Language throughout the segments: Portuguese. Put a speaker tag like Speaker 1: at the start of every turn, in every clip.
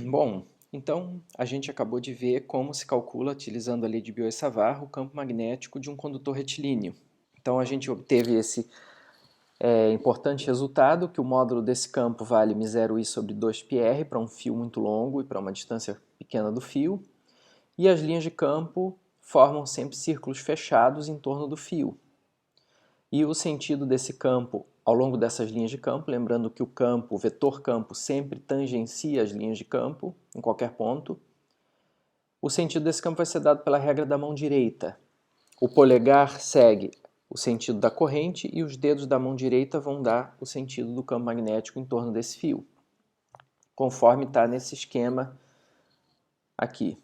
Speaker 1: Bom, então a gente acabou de ver como se calcula, utilizando a lei de Biot-Savart, o campo magnético de um condutor retilíneo. Então a gente obteve esse importante resultado, que o módulo desse campo vale μ0i sobre 2πr para um fio muito longo e para uma distância pequena do fio, e as linhas de campo formam sempre círculos fechados em torno do fio. E o sentido desse campo ao longo dessas linhas de campo, lembrando que o vetor campo, sempre tangencia as linhas de campo, em qualquer ponto. O sentido desse campo vai ser dado pela regra da mão direita. O polegar segue o sentido da corrente e os dedos da mão direita vão dar o sentido do campo magnético em torno desse fio, conforme está nesse esquema aqui.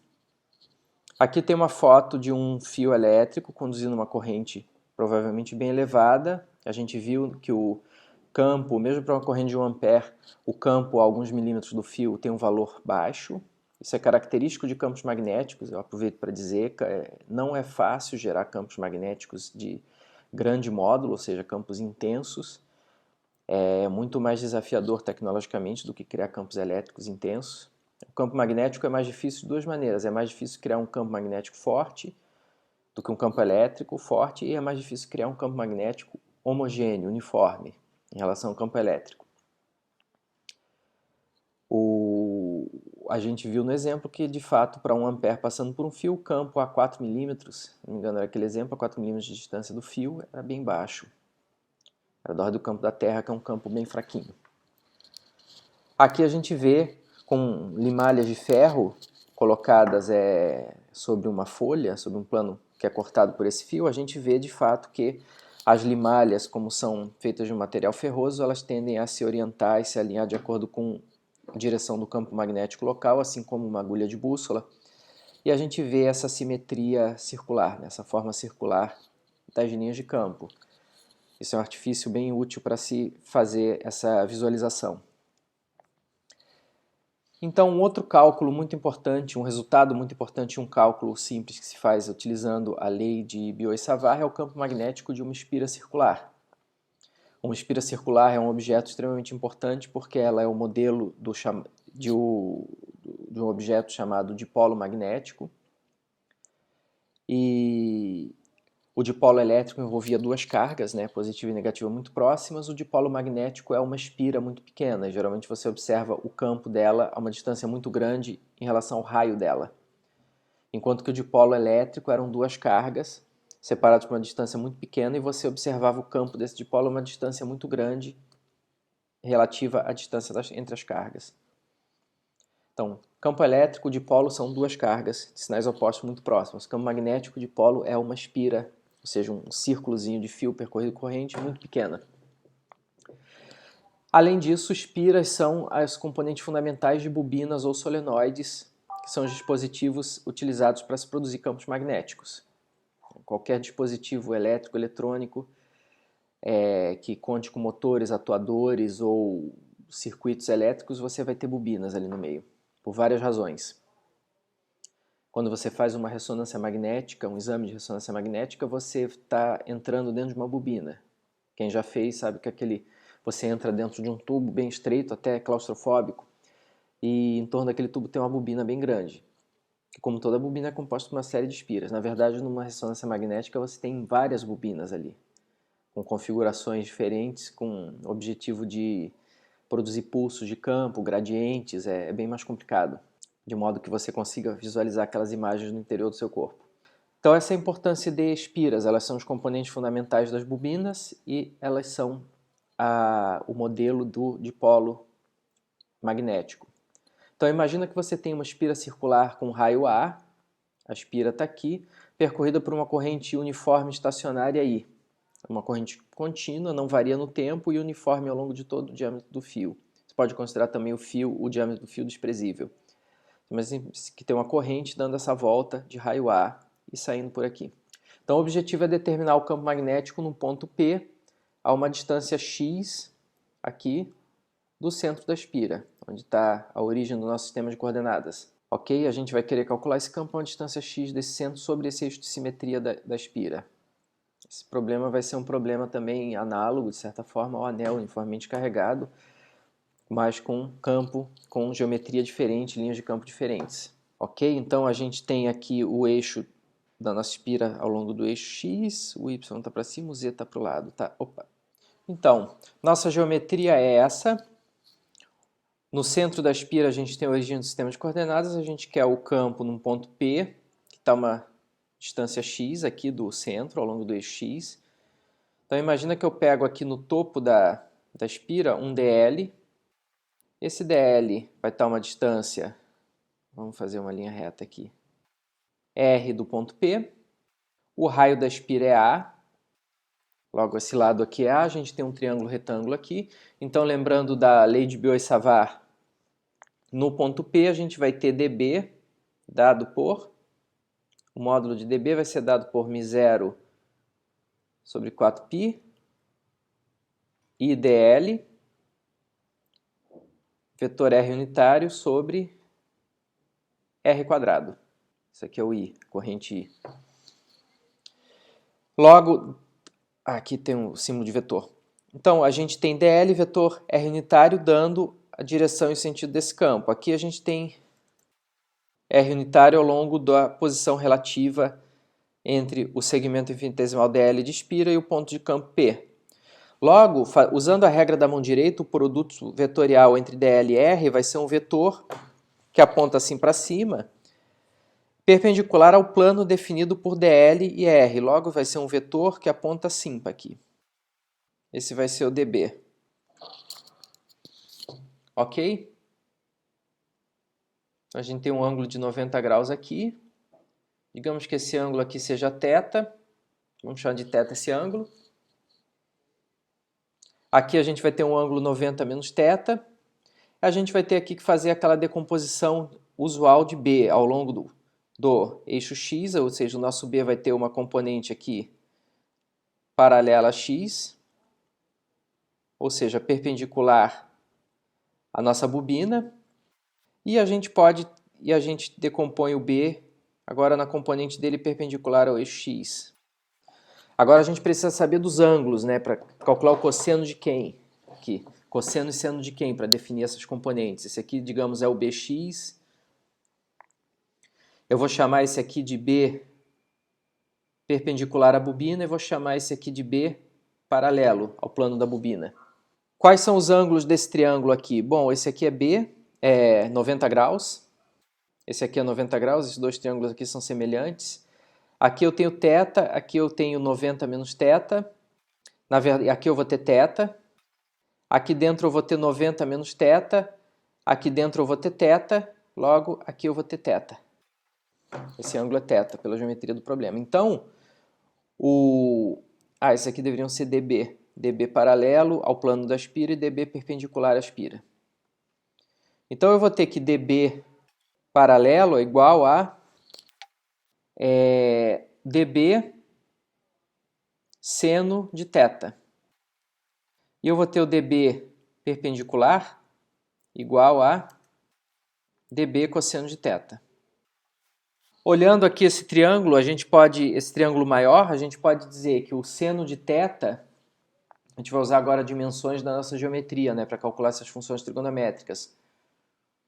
Speaker 1: Aqui tem uma foto de um fio elétrico conduzindo uma corrente provavelmente bem elevada. A gente viu que o campo, mesmo para uma corrente de 1 ampere, o campo a alguns milímetros do fio tem um valor baixo. Isso é característico de campos magnéticos, eu aproveito para dizer que não é fácil gerar campos magnéticos de grande módulo, ou seja, campos intensos. É muito mais desafiador tecnologicamente do que criar campos elétricos intensos. O campo magnético é mais difícil de duas maneiras. É mais difícil criar um campo magnético forte do que um campo elétrico forte, e é mais difícil criar um campo magnético homogêneo, uniforme, em relação ao campo elétrico. A gente viu no exemplo que, de fato, para 1 ampere passando por um fio, o campo a 4 milímetros, não me engano era aquele exemplo, a 4 milímetros de distância do fio, era bem baixo. Era ao redor do campo da Terra, que é um campo bem fraquinho. Aqui a gente vê com limalhas de ferro colocadas sobre uma folha, sobre um plano que é cortado por esse fio, a gente vê de fato que as limalhas, como são feitas de um material ferroso, elas tendem a se orientar e se alinhar de acordo com a direção do campo magnético local, assim como uma agulha de bússola. E a gente vê essa simetria circular, essa forma circular das linhas de campo. Isso é um artifício bem útil para se fazer essa visualização. Então, um outro cálculo muito importante, um resultado muito importante, um cálculo simples que se faz utilizando a lei de Biot-Savart é o campo magnético de uma espira circular. Uma espira circular é um objeto extremamente importante porque ela é o modelo de um objeto chamado dipolo magnético. E o dipolo elétrico envolvia duas cargas, positiva e negativa, muito próximas. O dipolo magnético é uma espira muito pequena. E geralmente você observa o campo dela a uma distância muito grande em relação ao raio dela. Enquanto que o dipolo elétrico eram duas cargas separadas por uma distância muito pequena e você observava o campo desse dipolo a uma distância muito grande relativa à distância entre as cargas. Então, campo elétrico e dipolo são duas cargas de sinais opostos muito próximos. Campo magnético e dipolo é uma espira, ou seja, um círculozinho de fio percorrido corrente muito pequena. Além disso, espiras são as componentes fundamentais de bobinas ou solenoides, que são os dispositivos utilizados para se produzir campos magnéticos. Qualquer dispositivo elétrico, eletrônico, que conte com motores, atuadores ou circuitos elétricos, você vai ter bobinas ali no meio, por várias razões. Quando você faz uma ressonância magnética, um exame de ressonância magnética, você está entrando dentro de uma bobina. Quem já fez sabe que você entra dentro de um tubo bem estreito, até claustrofóbico, e em torno daquele tubo tem uma bobina bem grande. Que, como toda bobina, é composta por uma série de espiras. Na verdade, numa ressonância magnética, você tem várias bobinas ali, com configurações diferentes, com o objetivo de produzir pulsos de campo, gradientes, é bem mais complicado, de modo que você consiga visualizar aquelas imagens no interior do seu corpo. Então essa é a importância de espiras, elas são os componentes fundamentais das bobinas e elas são o modelo do dipolo magnético. Então imagina que você tem uma espira circular com raio A, a espira está aqui, percorrida por uma corrente uniforme estacionária I. Uma corrente contínua, não varia no tempo e uniforme ao longo de todo o diâmetro do fio. Você pode considerar também o diâmetro do fio desprezível. Mas que tem uma corrente dando essa volta de raio A e saindo por aqui. Então o objetivo é determinar o campo magnético num ponto P a uma distância x aqui do centro da espira, onde está a origem do nosso sistema de coordenadas. Ok? A gente vai querer calcular esse campo a uma distância x desse centro sobre esse eixo de simetria da espira. Esse problema vai ser um problema também análogo, de certa forma, ao anel uniformemente carregado, mas com campo, com geometria diferente, linhas de campo diferentes. Ok? Então a gente tem aqui o eixo da nossa espira ao longo do eixo X, o Y está para cima, o Z está para o lado, tá? Opa! Então, nossa geometria é essa. No centro da espira a gente tem a origem do sistema de coordenadas, a gente quer o campo num ponto P, que está uma distância X aqui do centro, ao longo do eixo X. Então imagina que eu pego aqui no topo da espira um DL. Esse DL vai estar uma distância, vamos fazer uma linha reta aqui, R do ponto P. O raio da espira é A. Logo, esse lado aqui é A, a gente tem um triângulo retângulo aqui. Então, lembrando da lei de Biot-Savart, no ponto P a gente vai ter dB dado por, o módulo de dB vai ser dado por μ0 sobre 4π, IDL, vetor R unitário sobre R quadrado. Isso aqui é o I, corrente I. Logo, aqui tem o símbolo de vetor. Então, a gente tem dl vetor R unitário dando a direção e o sentido desse campo. Aqui a gente tem R unitário ao longo da posição relativa entre o segmento infinitesimal dl de espira e o ponto de campo P. Logo, usando a regra da mão direita, o produto vetorial entre dl e R vai ser um vetor que aponta assim para cima, perpendicular ao plano definido por dl e R. Logo, vai ser um vetor que aponta assim para aqui. Esse vai ser o dB. Ok? A gente tem um ângulo de 90 graus aqui. Digamos que esse ângulo aqui seja θ. Vamos chamar de θ esse ângulo. Aqui a gente vai ter um ângulo 90 menos θ. A gente vai ter aqui que fazer aquela decomposição usual de B ao longo do eixo X, ou seja, o nosso B vai ter uma componente aqui paralela a X, ou seja, perpendicular à nossa bobina, e a gente decompõe o B agora na componente dele perpendicular ao eixo X. Agora a gente precisa saber dos ângulos, né, para calcular o cosseno de quem? Aqui, cosseno e seno de quem para definir essas componentes. Esse aqui, digamos, é o BX. Eu vou chamar esse aqui de B perpendicular à bobina e vou chamar esse aqui de B paralelo ao plano da bobina. Quais são os ângulos desse triângulo aqui? Bom, esse aqui é B, é 90 graus. Esse aqui é 90 graus, esses dois triângulos aqui são semelhantes. Aqui eu tenho θ, aqui eu tenho 90 menos θ. Na verdade, aqui eu vou ter θ. Aqui dentro eu vou ter 90 menos θ. Aqui dentro eu vou ter θ. Logo, aqui eu vou ter θ. Esse ângulo é θ, pela geometria do problema. Então, esses aqui deveriam ser dB. dB paralelo ao plano da espira e dB perpendicular à espira. Então, eu vou ter que dB paralelo é igual a dB seno de θ. E eu vou ter o dB perpendicular igual a dB cosseno de θ. Olhando aqui esse triângulo, esse triângulo maior, a gente pode dizer que o seno de θ, a gente vai usar agora dimensões da nossa geometria, né, para calcular essas funções trigonométricas.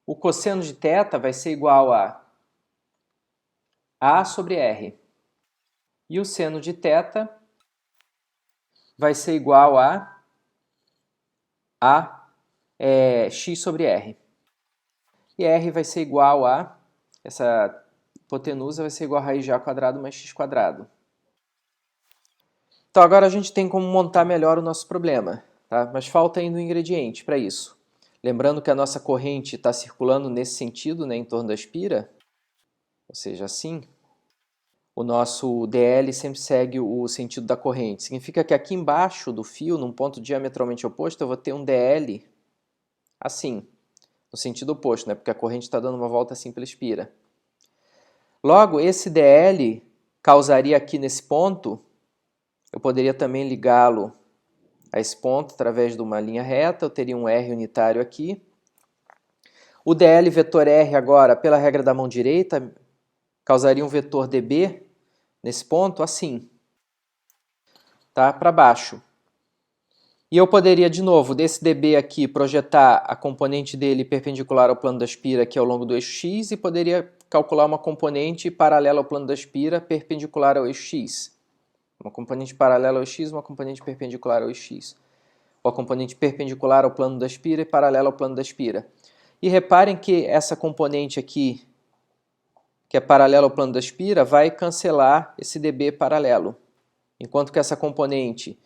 Speaker 1: O cosseno de θ vai ser igual a sobre R. E o seno de θ vai ser igual a x sobre R. E R vai ser igual a, essa hipotenusa vai ser igual a raiz de A quadrado mais x quadrado. Então agora a gente tem como montar melhor o nosso problema, tá? Mas falta ainda um ingrediente para isso. Lembrando que a nossa corrente está circulando nesse sentido, né, em torno da espira, ou seja, assim, o nosso DL sempre segue o sentido da corrente. Significa que aqui embaixo do fio, num ponto diametralmente oposto, eu vou ter um DL assim, no sentido oposto, né, porque a corrente está dando uma volta assim pela espira. Logo, esse DL causaria aqui nesse ponto, eu poderia também ligá-lo a esse ponto através de uma linha reta, eu teria um R unitário aqui. O DL vetor R agora, pela regra da mão direita, causaria um vetor dB nesse ponto assim, tá? Para baixo. E eu poderia, de novo, desse dB aqui, projetar a componente dele perpendicular ao plano da espira aqui ao longo do eixo x e poderia calcular uma componente paralela ao plano da espira perpendicular ao eixo x. Uma componente paralela ao x, uma componente perpendicular ao eixo x. Ou a componente perpendicular ao plano da espira e paralela ao plano da espira. E reparem que essa componente aqui, que é paralela ao plano da espira, vai cancelar esse dB paralelo. Enquanto que essa componente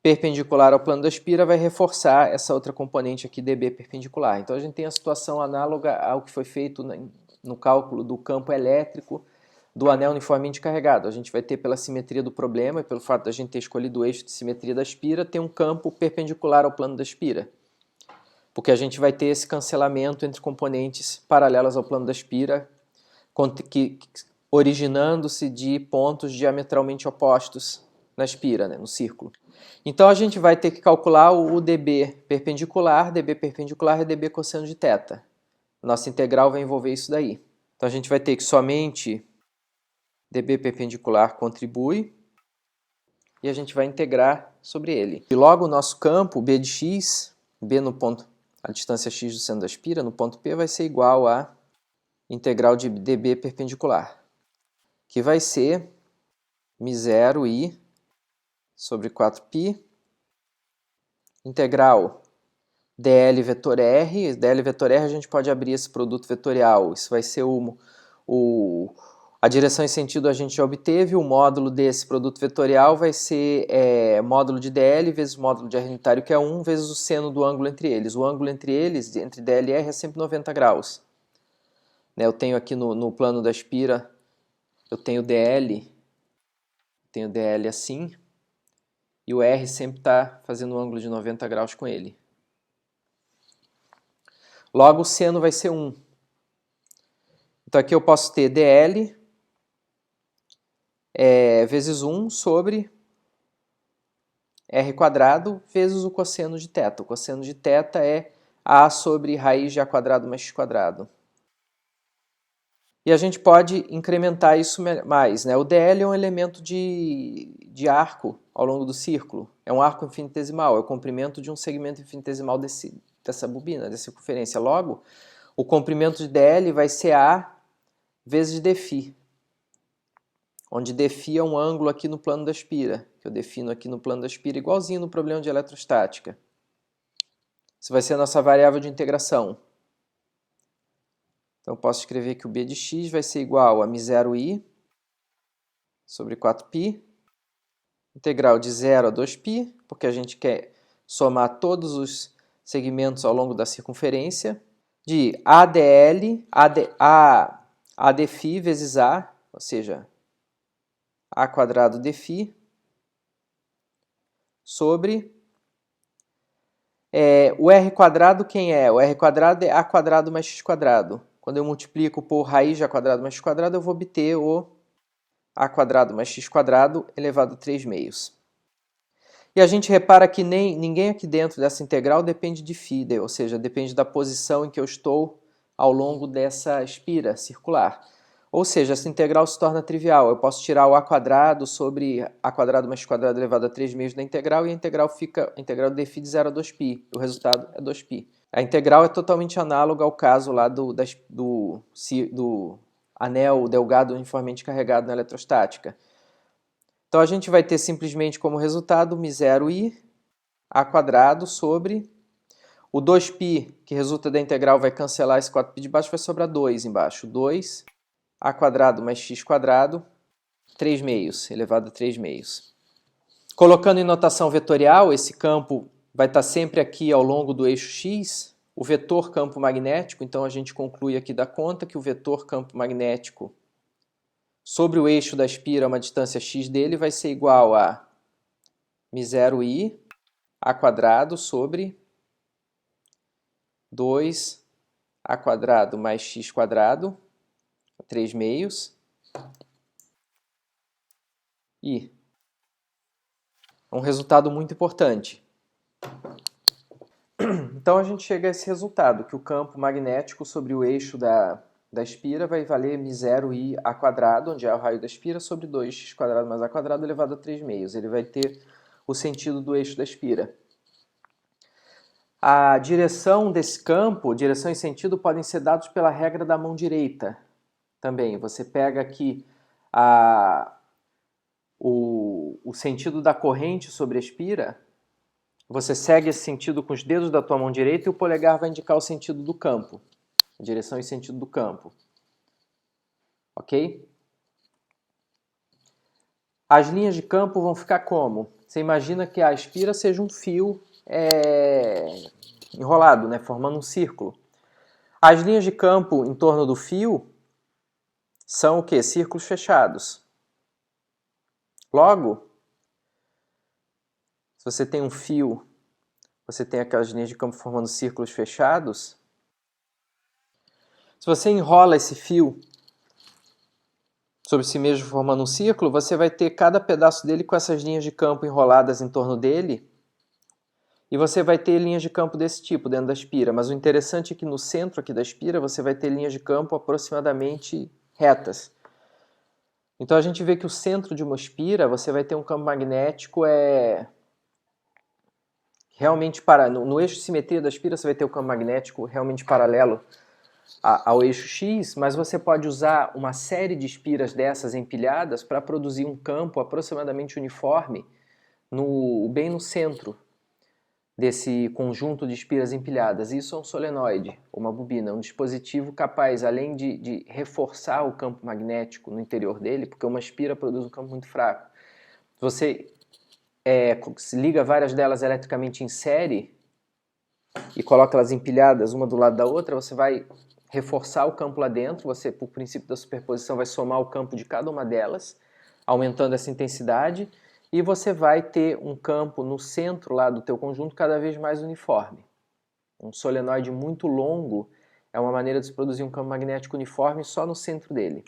Speaker 1: perpendicular ao plano da espira vai reforçar essa outra componente aqui, dB perpendicular. Então a gente tem a situação análoga ao que foi feito no cálculo do campo elétrico do anel uniformemente carregado. A gente vai ter, pela simetria do problema e pelo fato de a gente ter escolhido o eixo de simetria da espira, ter um campo perpendicular ao plano da espira. Porque a gente vai ter esse cancelamento entre componentes paralelas ao plano da espira, originando-se de pontos diametralmente opostos na espira, né, no círculo. Então a gente vai ter que calcular o dB perpendicular e dB cosseno de θ. Nossa integral vai envolver isso daí. Então a gente vai ter que somente dB perpendicular contribui e a gente vai integrar sobre ele. E logo o nosso campo, B de x, B no ponto, a distância x do seno da espira, no ponto P, vai ser igual a integral de dB perpendicular, que vai ser μ0i sobre 4π, integral dl vetor r. Dl vetor r a gente pode abrir esse produto vetorial. Isso vai ser a direção e sentido a gente já obteve. O módulo desse produto vetorial vai ser módulo de dl vezes módulo de r unitário, que é 1, vezes o seno do ângulo entre eles. O ângulo entre eles, entre dl e r, é sempre 90 graus. Eu tenho aqui no plano da espira, eu tenho dl assim, e o R sempre está fazendo um ângulo de 90 graus com ele. Logo, o seno vai ser 1. Então aqui eu posso ter dl vezes 1 sobre r quadrado vezes o cosseno de θ. O cosseno de θ é a sobre raiz de a quadrado mais x quadrado. E a gente pode incrementar isso mais, né? O dl é um elemento de arco ao longo do círculo. É um arco infinitesimal, é o comprimento de um segmento infinitesimal dessa bobina, dessa circunferência. Logo, o comprimento de dl vai ser A vezes dφ, onde dφ é um ângulo aqui no plano da espira, que eu defino aqui no plano da espira, igualzinho no problema de eletrostática. Isso vai ser a nossa variável de integração. Então eu posso escrever que o b de x vai ser igual a μ0i sobre 4π, integral de 0 a 2π, porque a gente quer somar todos os segmentos ao longo da circunferência, de ADL, Adφ vezes A, ou seja, A quadrado dφ, sobre o R quadrado, quem é? O R quadrado é A quadrado mais X quadrado. Quando eu multiplico por raiz de A quadrado mais X quadrado, eu vou obter o A quadrado mais X quadrado elevado a 3 meios. E a gente repara que ninguém aqui dentro dessa integral depende de φ, ou seja, depende da posição em que eu estou ao longo dessa espira circular. Ou seja, essa integral se torna trivial. Eu posso tirar o a quadrado sobre a quadrado mais x quadrado elevado a 3 meios da integral, e a integral fica a integral de dφ de 0 a 2π. O resultado é 2π. A integral é totalmente análoga ao caso lá do anel delgado uniformemente carregado na eletrostática. Então a gente vai ter simplesmente como resultado μ0i a quadrado sobre o 2π, que resulta da integral, vai cancelar esse 4π de baixo, vai sobrar 2 embaixo. 2 a quadrado mais x quadrado, 3 meios, elevado a 3 meios. Colocando em notação vetorial, esse campo vai estar sempre aqui ao longo do eixo x, o vetor campo magnético. Então a gente conclui aqui da conta que o vetor campo magnético sobre o eixo da espira, uma distância x dele, vai ser igual a μ0i a quadrado sobre 2 a quadrado mais x quadrado, 3 meios, e um resultado muito importante. Então a gente chega a esse resultado, que o campo magnético sobre o eixo da espira vai valer μ0i a quadrado, onde é o raio da espira, sobre 2x quadrado mais a quadrado elevado a 3 meios. Ele vai ter o sentido do eixo da espira. A direção desse campo, direção e sentido, podem ser dados pela regra da mão direita também. Você pega aqui o sentido da corrente sobre a espira, você segue esse sentido com os dedos da tua mão direita e o polegar vai indicar o sentido do campo, a direção e sentido do campo. Ok? As linhas de campo vão ficar como? Você imagina que a espira seja um fio enrolado, né, formando um círculo. As linhas de campo em torno do fio são o quê? Círculos fechados. Logo, se você tem um fio, você tem aquelas linhas de campo formando círculos fechados. Se você enrola esse fio sobre si mesmo formando um círculo, você vai ter cada pedaço dele com essas linhas de campo enroladas em torno dele, e você vai ter linhas de campo desse tipo dentro da espira. Mas o interessante é que no centro aqui da espira você vai ter linhas de campo aproximadamente retas. Então a gente vê que o centro de uma espira, você vai ter um campo magnético realmente no eixo de simetria da espira você vai ter o campo magnético realmente paralelo ao eixo X, mas você pode usar uma série de espiras dessas empilhadas para produzir um campo aproximadamente uniforme bem no centro desse conjunto de espiras empilhadas. Isso é um solenoide, uma bobina, um dispositivo capaz, além de reforçar o campo magnético no interior dele, porque uma espira produz um campo muito fraco. Você liga várias delas eletricamente em série e coloca elas empilhadas uma do lado da outra, você vai reforçar o campo lá dentro, você, por princípio da superposição, vai somar o campo de cada uma delas, aumentando essa intensidade, e você vai ter um campo no centro lá do teu conjunto cada vez mais uniforme. Um solenoide muito longo é uma maneira de se produzir um campo magnético uniforme só no centro dele.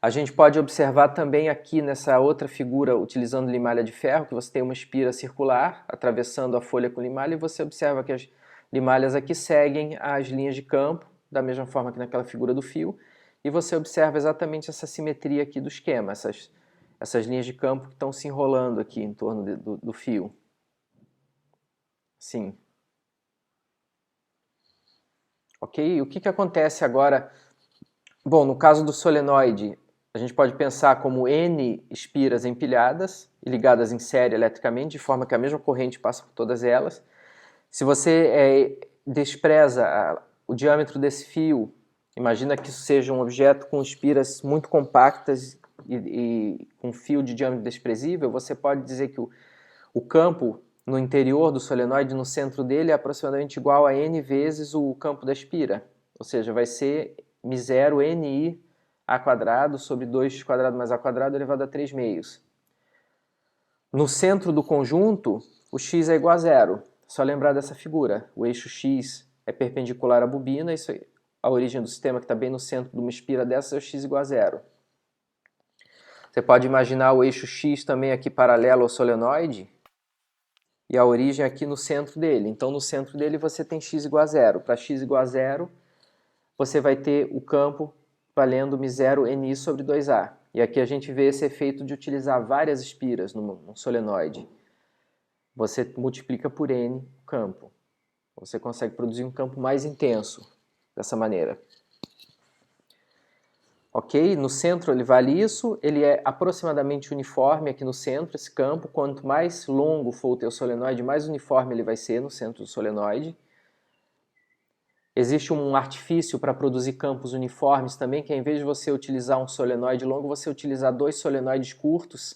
Speaker 1: A gente pode observar também aqui nessa outra figura, utilizando limalha de ferro, que você tem uma espira circular atravessando a folha com limalha, e você observa que as limalhas aqui seguem as linhas de campo, da mesma forma que naquela figura do fio, e você observa exatamente essa simetria aqui do esquema, essas linhas de campo que estão se enrolando aqui em torno do fio. Sim. Ok? O que acontece agora? Bom, no caso do solenoide, a gente pode pensar como N espiras empilhadas e ligadas em série eletricamente, de forma que a mesma corrente passa por todas elas. Se você despreza o diâmetro desse fio, imagina que isso seja um objeto com espiras muito compactas e com fio de diâmetro desprezível, você pode dizer que o campo no interior do solenoide, no centro dele, é aproximadamente igual a N vezes o campo da espira. Ou seja, vai ser μ0 Ni a quadrado sobre 2x quadrado mais a quadrado elevado a 3 meios. No centro do conjunto, o x é igual a zero. Só lembrar dessa figura. O eixo x é perpendicular à bobina, isso é a origem do sistema que está bem no centro de uma espira dessa, é o x igual a zero. Você pode imaginar o eixo x também aqui paralelo ao solenoide e a origem aqui no centro dele. Então no centro dele você tem x igual a zero. Para x igual a zero, você vai ter o campo valendo μ0 Ni sobre 2A. E aqui a gente vê esse efeito de utilizar várias espiras num solenoide. Você multiplica por N o campo. Você consegue produzir um campo mais intenso dessa maneira. Ok? No centro ele vale isso, ele é aproximadamente uniforme aqui no centro, esse campo. Quanto mais longo for o teu solenoide, mais uniforme ele vai ser no centro do solenoide. Existe um artifício para produzir campos uniformes também, que ao invés de você utilizar um solenoide longo, você utilizar dois solenoides curtos,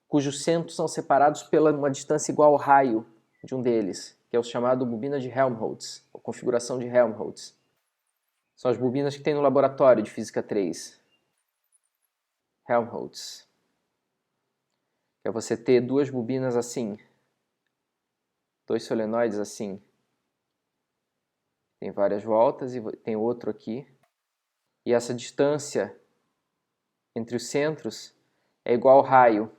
Speaker 1: cujos centros são separados pela uma distância igual ao raio de um deles, que é o chamado bobina de Helmholtz, ou configuração de Helmholtz. São as bobinas que tem no laboratório de Física 3. Helmholtz. É você ter duas bobinas assim, dois solenoides assim. Tem várias voltas e tem outro aqui. E essa distância entre os centros é igual ao raio.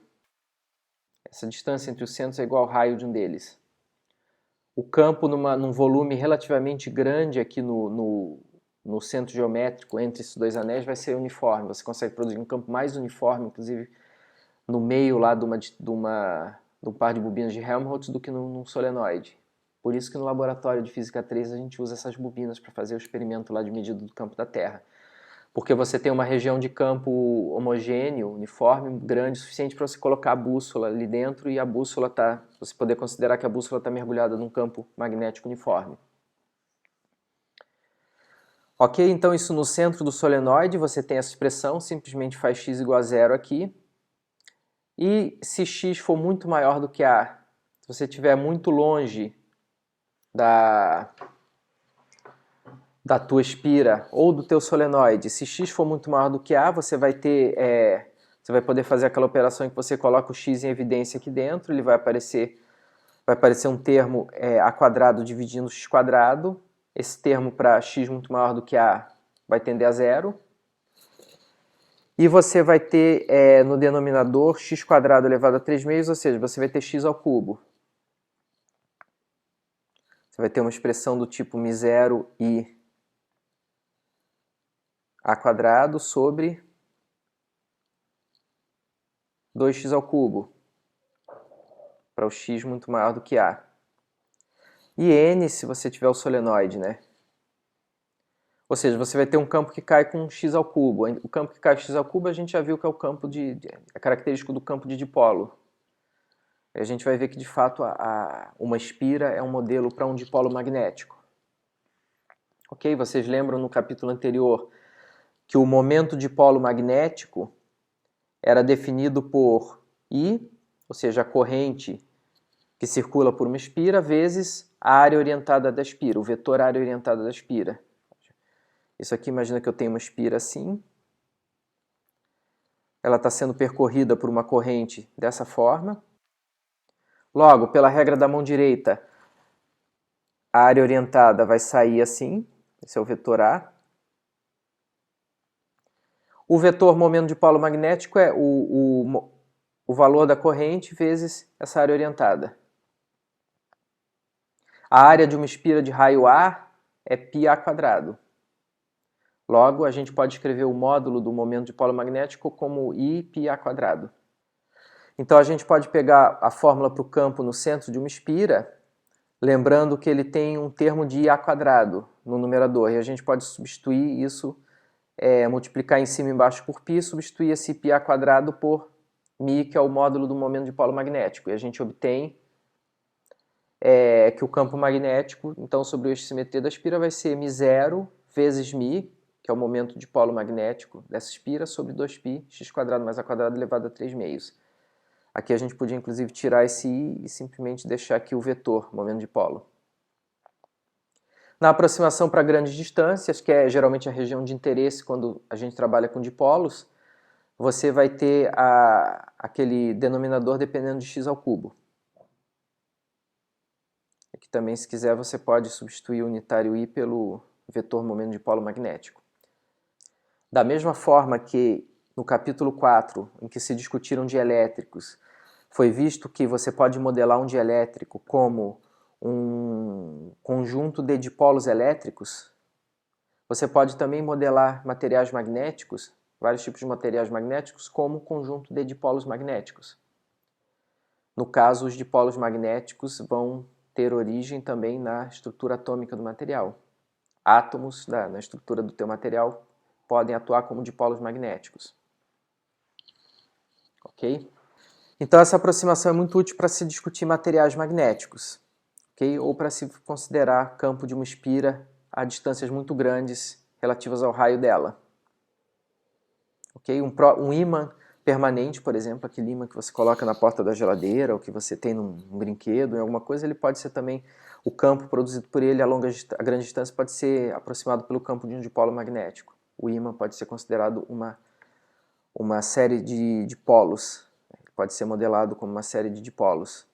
Speaker 1: Essa distância entre os centros é igual ao raio de um deles. O campo num volume relativamente grande aqui no centro geométrico entre esses dois anéis vai ser uniforme. Você consegue produzir um campo mais uniforme, inclusive no meio lá de de um par de bobinas de Helmholtz do que num solenoide. Por isso que no laboratório de Física 3 a gente usa essas bobinas para fazer o experimento lá de medida do campo da Terra. Porque você tem uma região de campo homogêneo, uniforme, grande, o suficiente para você colocar a bússola ali dentro e a bússola você poder considerar que a bússola está mergulhada num campo magnético uniforme. Ok, então isso no centro do solenoide, você tem essa expressão, simplesmente faz x igual a zero aqui. E se x for muito maior do que A, se você estiver muito longe da tua espira ou do teu solenoide, se x for muito maior do que A, você vai poder fazer aquela operação em que você coloca o x em evidência aqui dentro, ele vai aparecer um termo A quadrado dividindo x quadrado. Esse termo para x muito maior do que A vai tender a zero. E você vai ter no denominador x quadrado elevado a 3 meios, ou seja, você vai ter x ao cubo. Você vai ter uma expressão do tipo μ0 i a quadrado sobre 2x ao cubo, para o x muito maior do que A. E n se você tiver o solenoide, né? Ou seja, você vai ter um campo que cai com x ao cubo. O campo que cai com x ao cubo a gente já viu que é o campo é característico do campo de dipolo. A gente vai ver que de fato uma espira é um modelo para um dipolo magnético. Ok? Vocês lembram no capítulo anterior que o momento dipolo magnético era definido por I, ou seja, a corrente que circula por uma espira, vezes a área orientada da espira, o vetor área orientada da espira. Isso aqui, imagina que eu tenho uma espira assim. Ela está sendo percorrida por uma corrente dessa forma. Logo, pela regra da mão direita, a área orientada vai sair assim. Esse é o vetor A. O vetor momento dipolo magnético é o valor da corrente vezes essa área orientada. A área de uma espira de raio A é πa quadrado. Logo, a gente pode escrever o módulo do momento dipolo magnético como I πa quadrado. Então, a gente pode pegar a fórmula para o campo no centro de uma espira, lembrando que ele tem um termo de Ia quadrado no numerador, e a gente pode substituir isso, multiplicar em cima e embaixo por π, substituir esse πa quadrado por μ, que é o módulo do momento dipolo magnético, e a gente obtém que o campo magnético, então, sobre o eixo de simetria da espira, vai ser μ0 vezes μ, que é o momento dipolo magnético dessa espira, sobre 2π, x quadrado mais a quadrado elevado a 3 meios. Aqui a gente podia, inclusive, tirar esse i e simplesmente deixar aqui o vetor, momento dipolo. Na aproximação para grandes distâncias, que é geralmente a região de interesse quando a gente trabalha com dipolos, você vai ter aquele denominador dependendo de x ao cubo. Aqui também, se quiser, você pode substituir o unitário i pelo vetor momento dipolo magnético. Da mesma forma que no capítulo 4, em que se discutiram dielétricos, foi visto que você pode modelar um dielétrico como um conjunto de dipolos elétricos, você pode também modelar materiais magnéticos, vários tipos de materiais magnéticos, como conjunto de dipolos magnéticos. No caso, os dipolos magnéticos vão ter origem também na estrutura atômica do material. Átomos na estrutura do teu material podem atuar como dipolos magnéticos. Ok? Então essa aproximação é muito útil para se discutir materiais magnéticos, okay? Ou para se considerar campo de uma espira a distâncias muito grandes relativas ao raio dela. Okay? Um ímã permanente, por exemplo, aquele ímã que você coloca na porta da geladeira ou que você tem num brinquedo, em alguma coisa, ele pode ser também, o campo produzido por ele a grande distância pode ser aproximado pelo campo de um dipolo magnético. O ímã pode ser considerado uma série de polos, pode ser modelado como uma série de dipolos.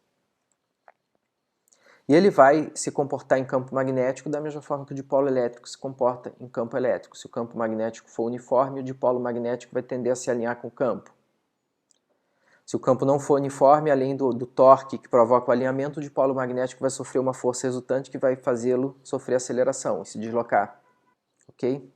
Speaker 1: E ele vai se comportar em campo magnético da mesma forma que o dipolo elétrico se comporta em campo elétrico. Se o campo magnético for uniforme, o dipolo magnético vai tender a se alinhar com o campo. Se o campo não for uniforme, além do torque que provoca o alinhamento, o dipolo magnético vai sofrer uma força resultante que vai fazê-lo sofrer aceleração e se deslocar. Ok?